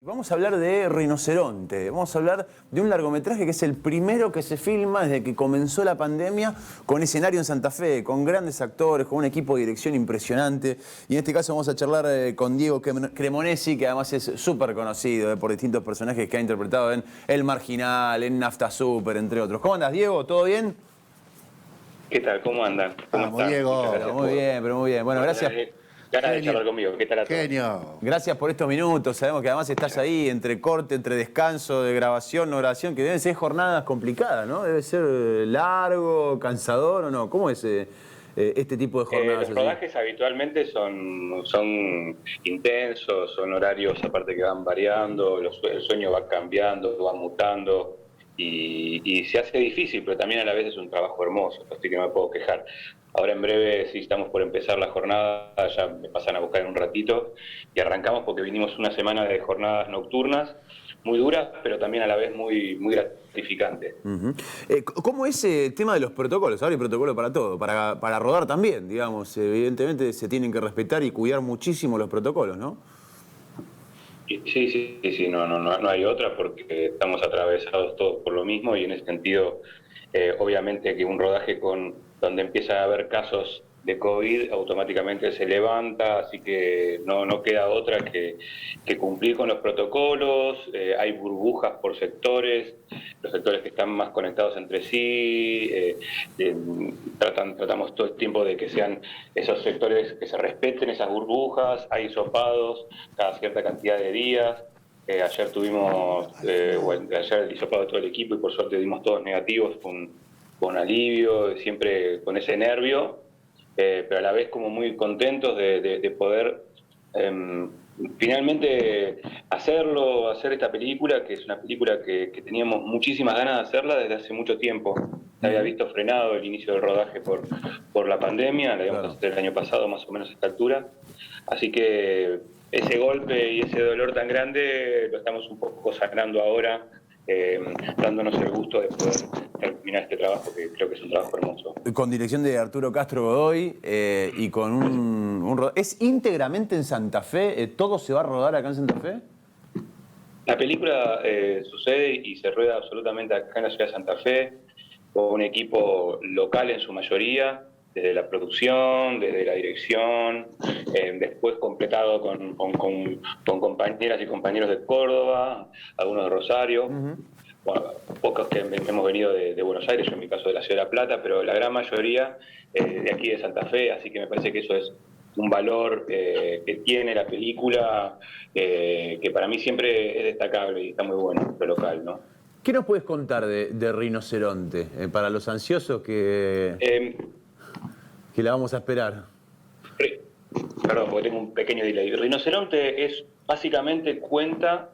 Vamos a hablar de Rinoceronte, vamos a hablar de un largometraje que es el primero que se filma desde que comenzó la pandemia, con escenario en Santa Fe, con grandes actores, con un equipo de dirección impresionante. Y en este caso vamos a charlar con Diego Cremonesi, que además es súper conocido por distintos personajes que ha interpretado en El Marginal, en Nafta Super, entre otros. ¿Cómo andas, Diego? ¿Todo bien? ¿Qué tal? ¿Cómo andan? ¿Cómo están? Diego. Muy bien, pero muy bien. Bueno, gracias. Ganas de charlar conmigo. ¿Qué tal a todos? Genio. Gracias por estos minutos. Sabemos que además estás ahí entre corte, entre descanso, de grabación, no grabación, que deben ser jornadas complicadas, ¿no? Debe ser largo, cansador, ¿o no? ¿Cómo es este tipo de jornadas? Los rodajes habitualmente son intensos, son horarios aparte que van variando, el sueño va cambiando, va mutando y se hace difícil, pero también a la vez es un trabajo hermoso, así que no me puedo quejar. Ahora en breve, si estamos por empezar la jornada, ya me pasan a buscar en un ratito y arrancamos porque vinimos una semana de jornadas nocturnas, muy duras, pero también a la vez muy gratificantes. ¿Cómo es el tema de los protocolos? Ahora hay protocolo para todo, para rodar también, digamos. Evidentemente se tienen que respetar y cuidar muchísimo los protocolos, ¿no? Sí, no hay otra porque estamos atravesados todos por lo mismo y en ese sentido, obviamente que un rodaje donde empieza a haber casos de COVID automáticamente se levanta, así que no queda otra que cumplir con los protocolos. Hay burbujas por sectores, los sectores que están más conectados entre sí, tratamos todo el tiempo de que sean esos sectores que se respeten esas burbujas, hay hisopados cada cierta cantidad de días. Ayer tuvimos, ayer el hisopado de todo el equipo y por suerte dimos todos negativos con alivio, siempre con ese nervio. Pero a la vez como muy contentos de poder finalmente hacer esta película, que es una película que teníamos muchísimas ganas de hacerla desde hace mucho tiempo. Se había visto frenado el inicio del rodaje por la pandemia, la habíamos hecho el año pasado más o menos a esta altura, así que ese golpe y ese dolor tan grande lo estamos un poco sanando ahora, dándonos el gusto de poder terminar este trabajo, que creo que es un trabajo hermoso. Con dirección de Arturo Castro Godoy y con ¿Es íntegramente en Santa Fe? ¿Todo se va a rodar acá en Santa Fe? La película sucede y se rueda absolutamente acá en la ciudad de Santa Fe, con un equipo local en su mayoría, desde la producción, desde la dirección, después completado con compañeras y compañeros de Córdoba, algunos de Rosario, bueno, pocos que hemos venido de Buenos Aires, yo en mi caso de la ciudad de La Plata, pero la gran mayoría de aquí de Santa Fe, así que me parece que eso es un valor que tiene la película, que para mí siempre es destacable y está muy bueno, lo local, ¿no? ¿Qué nos puedes contar de Rinoceronte para los ansiosos que la vamos a esperar? Perdón, porque tengo un pequeño delay. Rinoceronte básicamente cuenta,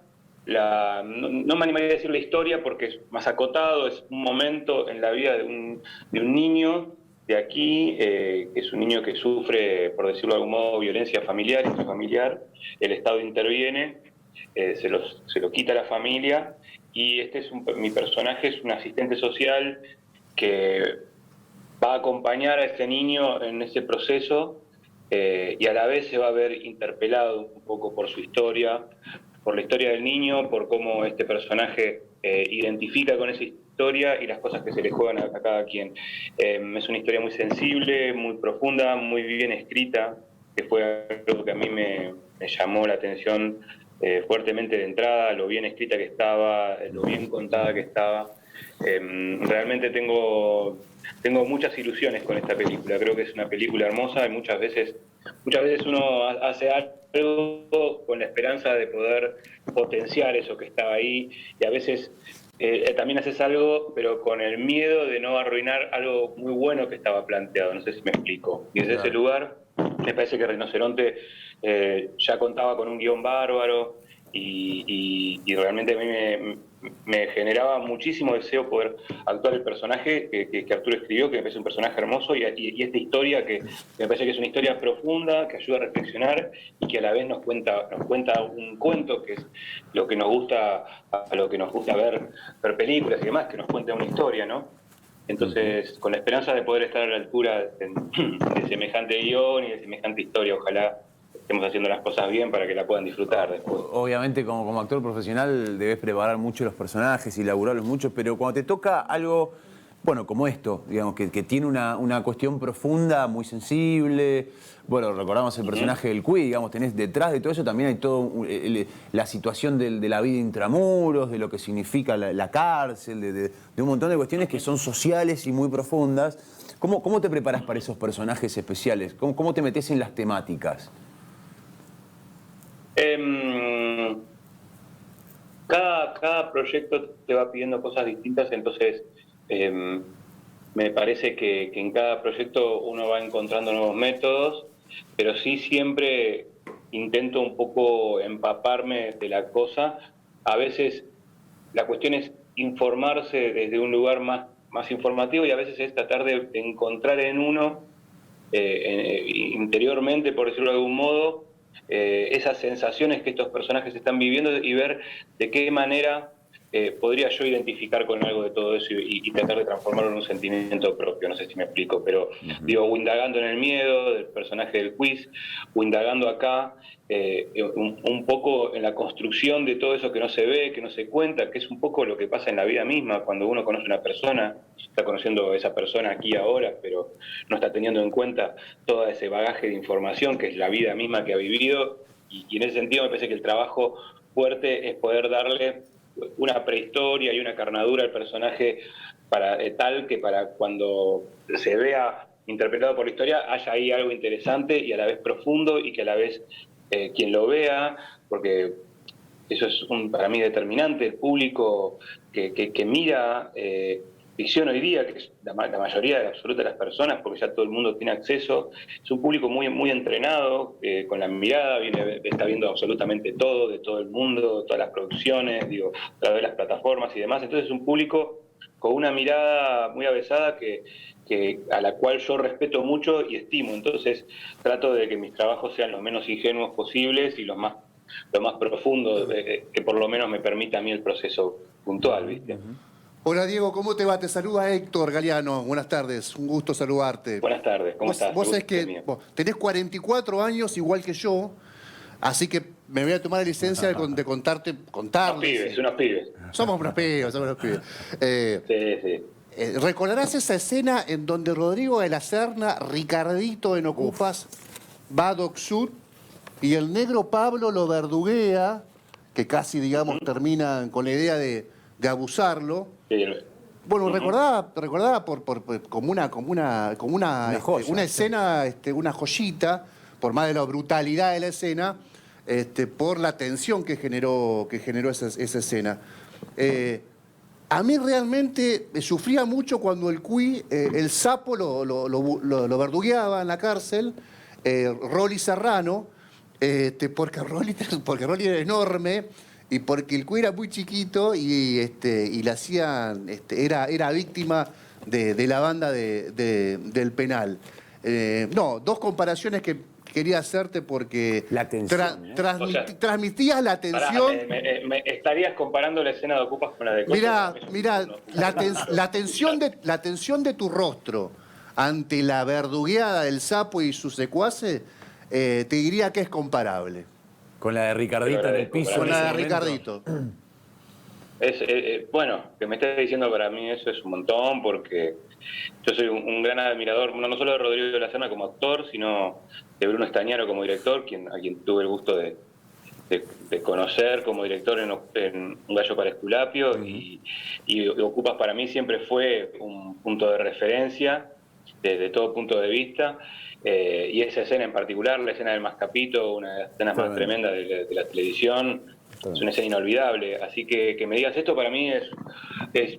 no me animaría a decir la historia porque es más acotado, es un momento en la vida de un niño de aquí, que es un niño que sufre, por decirlo de algún modo, violencia familiar, intrafamiliar. El Estado interviene, se lo quita a la familia y mi personaje es un asistente social que va a acompañar a este niño en ese proceso y a la vez se va a ver interpelado un poco por su historia, por la historia del niño, por cómo este personaje identifica con esa historia y las cosas que se le juegan a cada quien. Es una historia muy sensible, muy profunda, muy bien escrita, que fue algo que a mí me llamó la atención fuertemente de entrada, lo bien escrita que estaba, lo bien contada que estaba. Realmente tengo muchas ilusiones con esta película, creo que es una película hermosa y muchas veces uno hace algo con la esperanza de poder potenciar eso que estaba ahí y a veces también haces algo pero con el miedo de no arruinar algo muy bueno que estaba planteado, no sé si me explico. Y desde ese lugar me parece que Rinoceronte ya contaba con un guión bárbaro y realmente a mí me generaba muchísimo deseo poder actuar el personaje que Arturo escribió, que me parece un personaje hermoso y esta historia que me parece que es una historia profunda, que ayuda a reflexionar y que a la vez nos cuenta un cuento, que es lo que nos gusta, a lo que nos gusta ver películas y demás, que nos cuenta una historia, ¿no? Entonces, con la esperanza de poder estar a la altura de semejante guión y de semejante historia, ojalá estemos haciendo las cosas bien para que la puedan disfrutar después. Obviamente como actor profesional debes preparar mucho los personajes y laburarlos mucho, pero cuando te toca algo, bueno, como esto, digamos, que tiene una cuestión profunda, muy sensible. Bueno, recordamos el personaje del Cui, digamos, tenés detrás de todo eso también hay todo la situación de la vida intramuros, de lo que significa la cárcel, de un montón de cuestiones que son sociales y muy profundas. ¿Cómo te preparas para esos personajes especiales? ¿Cómo te metes en las temáticas? Cada proyecto te va pidiendo cosas distintas, entonces me parece que en cada proyecto uno va encontrando nuevos métodos, pero sí siempre intento un poco empaparme de la cosa. A veces la cuestión es informarse desde un lugar más informativo, y a veces es tratar de encontrar en uno, interiormente, por decirlo de algún modo, esas sensaciones que estos personajes están viviendo y ver de qué manera podría yo identificar con algo de todo eso y tratar de transformarlo en un sentimiento propio. No sé si me explico, pero digo, o indagando en el miedo del personaje del quiz, o indagando acá un poco en la construcción de todo eso que no se ve, que no se cuenta, que es un poco lo que pasa en la vida misma. Cuando uno conoce a una persona, está conociendo a esa persona aquí ahora, pero no está teniendo en cuenta todo ese bagaje de información que es la vida misma que ha vivido, y en ese sentido me parece que el trabajo fuerte es poder darle una prehistoria y una carnadura al personaje tal que para cuando se vea interpretado por la historia haya ahí algo interesante y a la vez profundo, y que a la vez quien lo vea, porque eso es para mí determinante, el público que mira ficción hoy día, que es la mayoría absoluta de las personas, porque ya todo el mundo tiene acceso, es un público muy entrenado, con la mirada, está viendo absolutamente todo, de todo el mundo, todas las producciones, digo, a través de las plataformas y demás. Entonces es un público con una mirada muy avesada a la cual yo respeto mucho y estimo. Entonces trato de que mis trabajos sean los menos ingenuos posibles y lo más profundo, que por lo menos me permita a mí el proceso puntual, ¿viste? Hola Diego, ¿cómo te va? Te saluda Héctor Galeano. Buenas tardes, un gusto saludarte. Buenas tardes, ¿cómo estás? Vos sabés que tenés 44 años igual que yo, así que me voy a tomar la licencia de contarles. Unos pibes. Somos unos pibes. Sí. ¿Recordarás esa escena en donde Rodrigo de la Serna, Ricardito en Ocupas, va a Doc Sud y el negro Pablo lo verduguea, que casi, digamos, termina con la idea de abusarlo? Sí. Bueno, recordaba como una joya, una escena, una joyita, por más de la brutalidad de la escena, por la tensión que generó esa escena. A mí realmente sufría mucho cuando el Cui, el sapo lo verdugueaba en la cárcel, Rolly Serrano, porque Rolly era enorme, y porque el Cui era muy chiquito y le hacían, era víctima de la banda del penal. Dos comparaciones que quería hacerte porque la tensión, transmitías la tensión. Me estarías comparando la escena de Ocupas con la de Costa. Mirá, la tensión de tu rostro ante la verdugueada del sapo y sus secuaces, te diría que es comparable. Con la de Ricardito en el piso. Con la de Ricardito. Bueno, que me estés diciendo, para mí eso es un montón, porque yo soy un gran admirador, no solo de Rodrigo de la Serna como actor, sino de Bruno Estañaro como director, a quien tuve el gusto de conocer como director en Un gallo para Esculapio, y Ocupas para mí siempre fue un punto de referencia desde todo punto de vista. Y esa escena en particular, la escena del Mascapito, una de las escenas más tremendas de la televisión, es una escena inolvidable. Así que me digas esto, para mí es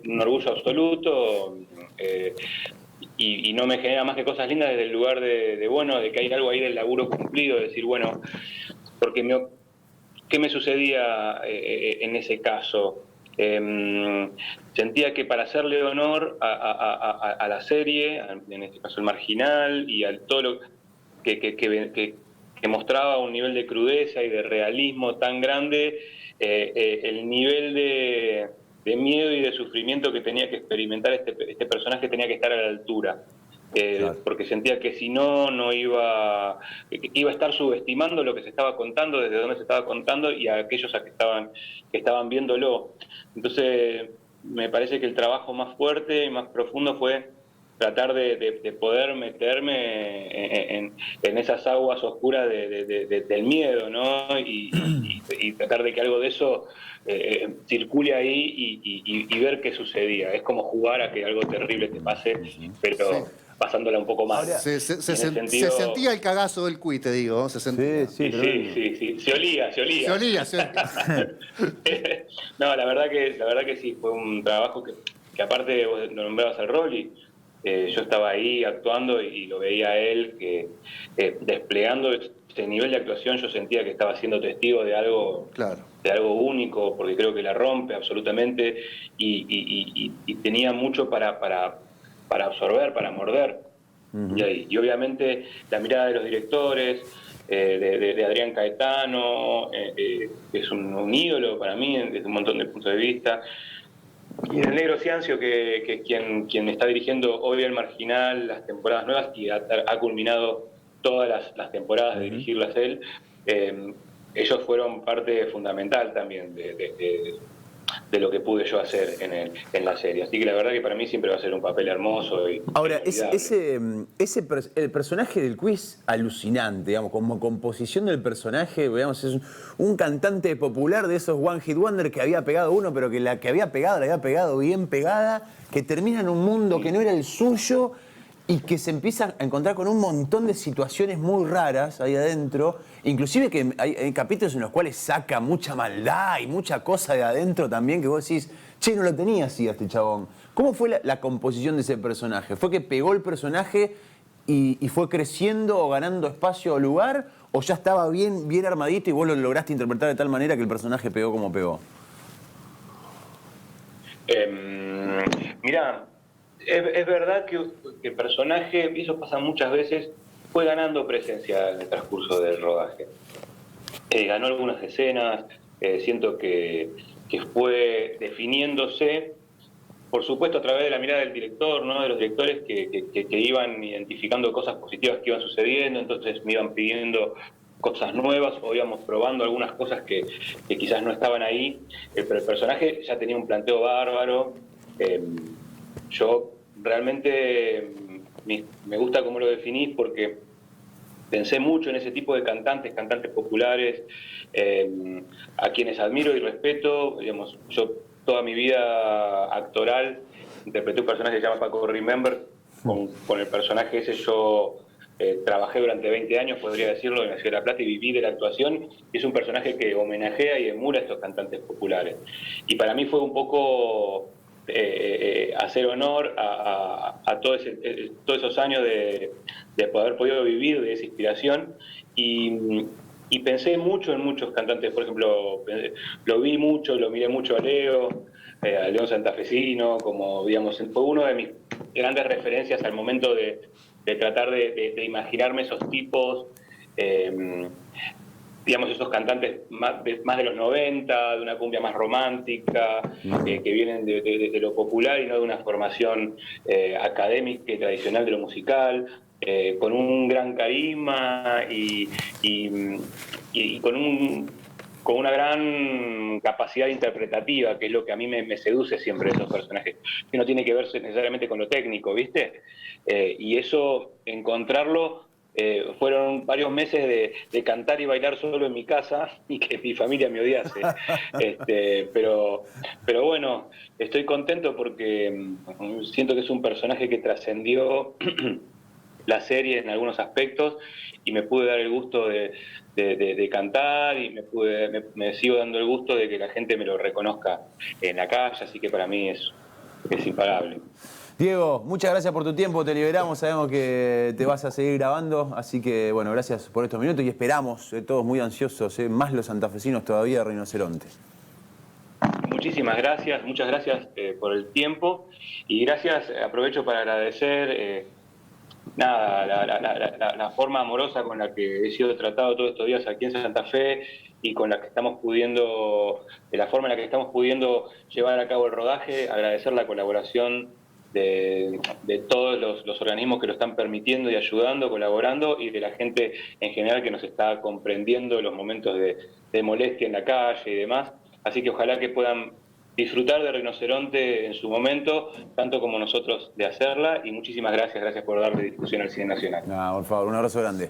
un orgullo absoluto, y no me genera más que cosas lindas desde el lugar de que hay algo ahí del laburo cumplido, de decir, bueno, porque ¿qué me sucedía en ese caso? Sentía que para hacerle honor a la serie, en este caso El Marginal, y a todo lo que mostraba un nivel de crudeza y de realismo tan grande, el nivel de miedo y de sufrimiento que tenía que experimentar este personaje tenía que estar a la altura. Claro. porque sentía que si no, que iba a estar subestimando lo que se estaba contando, desde dónde se estaba contando y a aquellos que estaban viéndolo. Entonces, me parece que el trabajo más fuerte y más profundo fue tratar de poder meterme en esas aguas oscuras del miedo, ¿no? Y tratar de que algo de eso circule ahí y ver qué sucedía. Es como jugar a que algo terrible te pase, Sí. pero pasándola un poco mal. Ahora, En el Se sentido... sentía el cagazo del cuy, te digo, se sentía. sí, Y tremendo. sí, se olía, se olía. Se olía, se olía. No, la verdad que sí, fue un trabajo que aparte vos nombrabas el rol y yo estaba ahí actuando y lo veía a él que desplegando este nivel de actuación. Yo sentía que estaba siendo testigo Claro. de algo único, porque creo que la rompe absolutamente y tenía mucho para absorber, para morder. Y obviamente la mirada de los directores, de Adrián Caetano, que es un ídolo para mí desde un montón de puntos de vista, y el Negro Ciancio, que es quien está dirigiendo hoy El Marginal, las temporadas nuevas, y ha culminado todas las temporadas de dirigirlas él. Ellos fueron parte fundamental también de lo que pude yo hacer en la serie. Así que la verdad que para mí siempre va a ser un papel hermoso y Ahora, inolvidable. el personaje del quiz, alucinante, digamos, como composición del personaje, digamos, es un cantante popular de esos One Hit Wonder que había pegado uno, pero que la que había pegado, la había pegado bien pegada, que termina en un mundo que no era el suyo y que se empieza a encontrar con un montón de situaciones muy raras ahí adentro, inclusive que hay capítulos en los cuales saca mucha maldad y mucha cosa de adentro también, que vos decís, che, no lo tenía así a este chabón. ¿Cómo fue la composición de ese personaje? ¿Fue que pegó el personaje y fue creciendo o ganando espacio o lugar? ¿O ya estaba bien armadito y vos lo lograste interpretar de tal manera que el personaje pegó como pegó? Mirá, es verdad que el personaje, y eso pasa muchas veces, fue ganando presencia en el transcurso del rodaje. Ganó algunas escenas, siento que fue definiéndose, por supuesto a través de la mirada del director, ¿no? De los directores que iban identificando cosas positivas que iban sucediendo, entonces me iban pidiendo cosas nuevas o íbamos probando algunas cosas que quizás no estaban ahí, pero el personaje ya tenía un planteo bárbaro. Yo realmente me gusta cómo lo definís porque pensé mucho en ese tipo de cantantes populares, a quienes admiro y respeto. Digamos, yo toda mi vida actoral interpreté un personaje que se llama Paco Remember. Con el personaje ese yo trabajé durante 20 años, podría decirlo, en la Ciudad de La Plata y viví de la actuación. Y es un personaje que homenajea y emula a estos cantantes populares. Y para mí fue un poco hacer honor a todos esos años de haber podido vivir de esa inspiración y pensé mucho en muchos cantantes. Por ejemplo, lo vi mucho, lo miré mucho a Leo, a León Santafesino, como digamos, fue uno de mis grandes referencias al momento de tratar de imaginarme esos tipos, digamos, esos cantantes más de los 90, de una cumbia más romántica, que vienen de lo popular y no de una formación académica y tradicional de lo musical, con un gran carisma y con una gran capacidad interpretativa, que es lo que a mí me seduce siempre de esos personajes, que no tiene que ver necesariamente con lo técnico, ¿viste? Y eso, encontrarlo, fueron varios meses de cantar y bailar solo en mi casa y que mi familia me odiase. Pero bueno, estoy contento porque siento que es un personaje que trascendió la serie en algunos aspectos y me pude dar el gusto de cantar y me sigo dando el gusto de que la gente me lo reconozca en la calle, así que para mí es impagable. Diego, muchas gracias por tu tiempo, te liberamos, sabemos que te vas a seguir grabando, así que bueno, gracias por estos minutos y esperamos, todos muy ansiosos, más los santafesinos todavía, Rinoceronte. Muchísimas gracias, muchas gracias por el tiempo y gracias, aprovecho para agradecer la forma amorosa con la que he sido tratado todos estos días aquí en Santa Fe y con la que estamos pudiendo, de la forma en la que estamos pudiendo llevar a cabo el rodaje, agradecer la colaboración de todos los organismos que lo están permitiendo y ayudando, colaborando, y de la gente en general que nos está comprendiendo los momentos de molestia en la calle y demás. Así que ojalá que puedan disfrutar de Rinoceronte en su momento, tanto como nosotros de hacerla, y muchísimas gracias por darle difusión al cine nacional. No, por favor, un abrazo grande.